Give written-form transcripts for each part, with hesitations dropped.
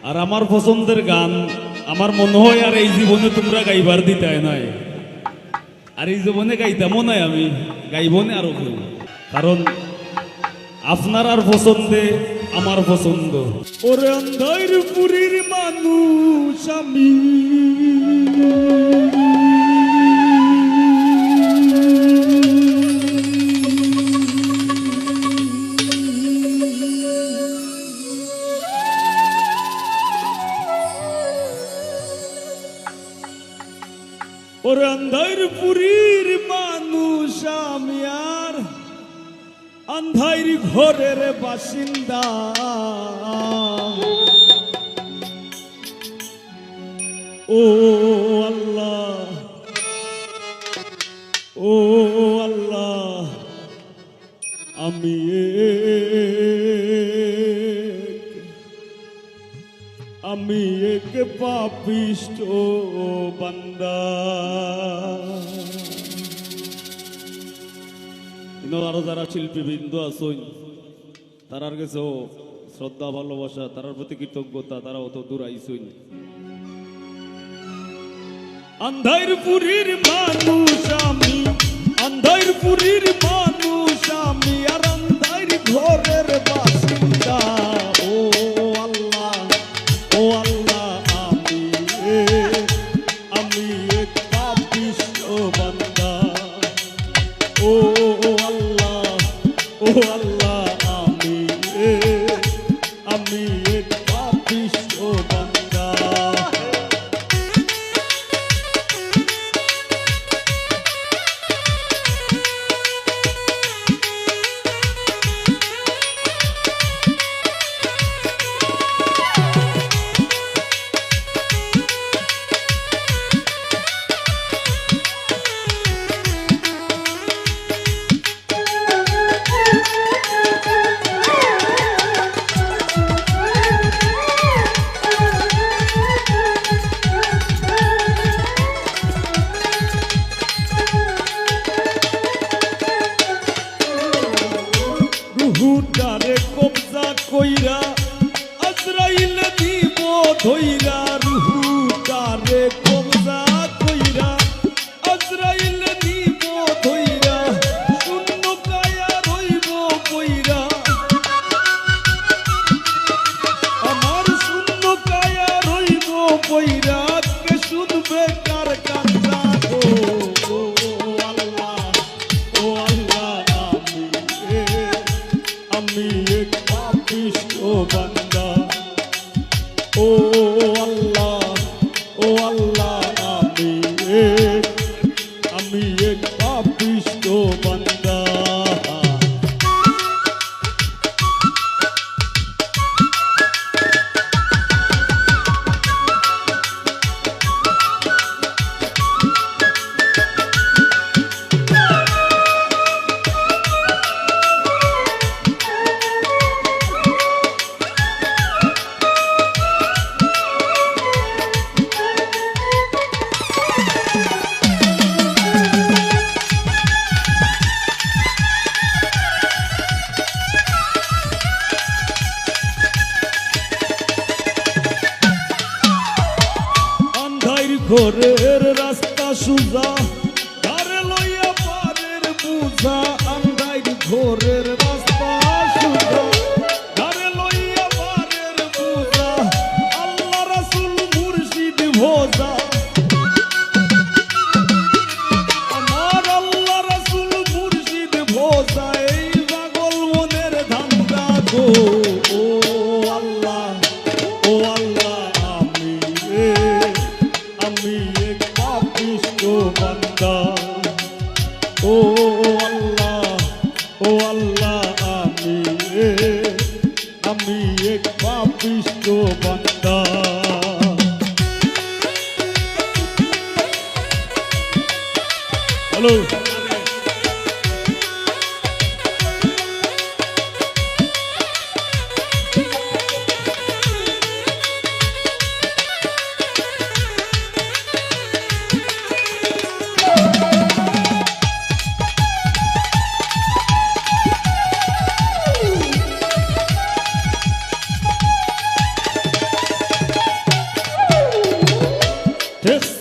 আর আমার পছন্দের গান আমার মনে হয় আর এই জীবনে তোমরা গাইবার দিতে নাই, আর এই জীবনে গাইতামও নাই, আমি গাইবনে আরো কেউ, কারণ আপনার আর পছন্দে আমার পছন্দ। ওরে অন্ধার পুরীর মানুষ আমি, ওরে অন্ধার পুরীর মানুষ আমি, আর অন্ধার ঘরের বাসিন্দা। ও আল্লাহ, ও আল্লাহ, আমি এক পাপিষ্ঠ বান্দা। আরো যারা শিল্পীবৃন্দ আছেন তারার কাছে শ্রদ্ধা ভালোবাসা, তারার প্রতি কৃতজ্ঞতা, তারা অত দূর আইসেন। অন্ধার পুরীর মানুষ আমি, অন্ধার পুরীর মানুষ আমি, আর অন্ধার ঘরের বাসিন্দা। ও আল্লাহ, ও আল্লাহ, আমি এক পাপিষ্ঠ বান্দা। ও আল্লাহ, ও আল্লাহ, আমি এক পাপিষ্ঠ বান্দা। রুহুটারে কবজা কইরা আজরাইল দিব ধইরা, রুহুটারে কবজা কইরা আজরাইল দিব ধইরা, শূন্য কায়া রইব কইরা, আমার শূন্য কায়া রইব কইরা, কে শুনবে কার কান্না গো। আমি এক পাপিষ্ঠ বান্দা। ও আল্লাহ, ও আল্লাহ, আমি এক পাপিষ্ঠ বান্দা। ঘরের রাস্তা সুজা, ধারে লইয়া পারের বুঝা, আন্ধার ঘরের রাস্তা সুজা, ধারে লইয়া পারের বুঝা, আল্লাহ রাসূল মুর্শিদ ভোজা, আমার আল্লাহ রাসূল মুর্শিদ ভোজা, এই পাগল মনের ধান্দা গো। ও আল্লাহ, ও আল্লাহ, আমি এক পাপিষ্ঠ বান্দা। ও আল্লাহ, ও আল্লাহ, আমি এক পাপিষ্ঠ বান্দা। হ্যালো,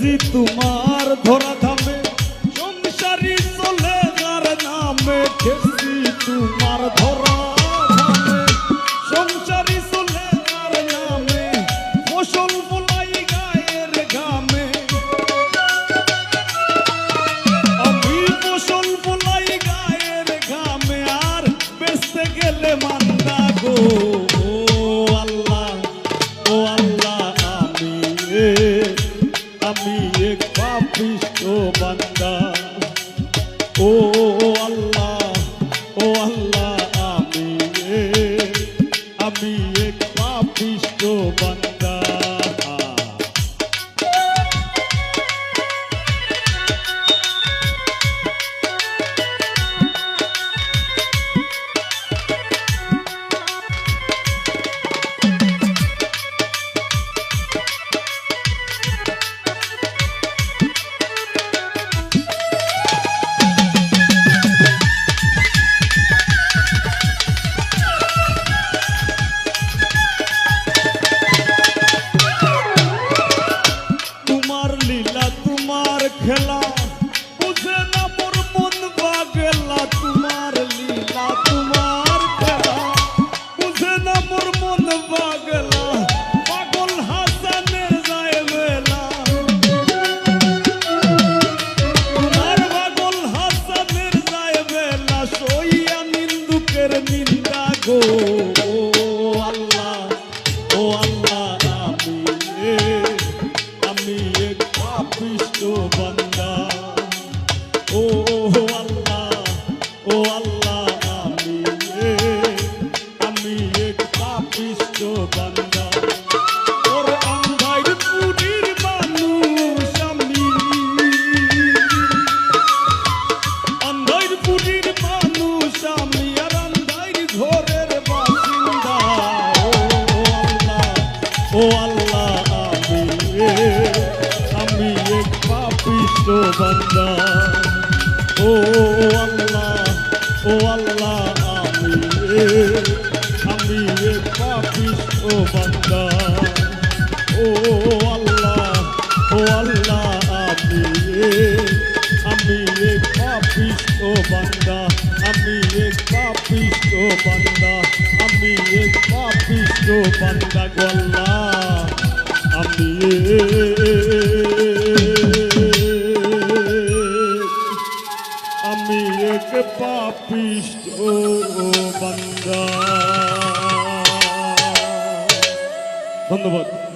ঠেকছি তোমার ধরা ধামে সংসারী চলে যার নামে ঠেকছি তোমার ধরা ধামে সংসারী চলে যার নামে ফসল ফলাই গায়ের ঘামে আমি ফসল ফলাই গায়ের ঘামে আর বেচতে গেলে মান্দা গো আমি এক পাপিষ্ঠ বান্দা ও আল্লাহ আমি এক পাপিষ্ঠ বান্দা খেলা বুঝে না মোর মন বাগেলা তোমার লীলা তোমার খেলা বুঝে না মোর মন বাগেলা পাগল হাসানের যায় বেলা তোমার পাগল হাসানের যায় বেলা সইয়া নিন্দুকের নিন্দা গো আল্লাহ আমি এক পাপিষ্ঠ বান্দা ও আল্লাহ আমি এক পাপিষ্ঠ বান্দা ওর আন্ধার পুরীর মানুষ আমি আন্ধার পুরীর মানুষ আমি আর আন্ধার ঘরের বাসিন্দা ও আল্লাহ আমি এক পাপিষ্ঠ বান্দা ও আল্লাহ আমি এক পাপিষ্ঠ বান্দা ও আল্লাহ আমি এক পাপিষ্ঠ বান্দা আমি এক পাপিষ্ঠ বান্দা আমি এক পাপিষ্ঠ বান্দা গল্লা আমি এক পাপিষ্ঠ বান্দা ধন্যবাদ।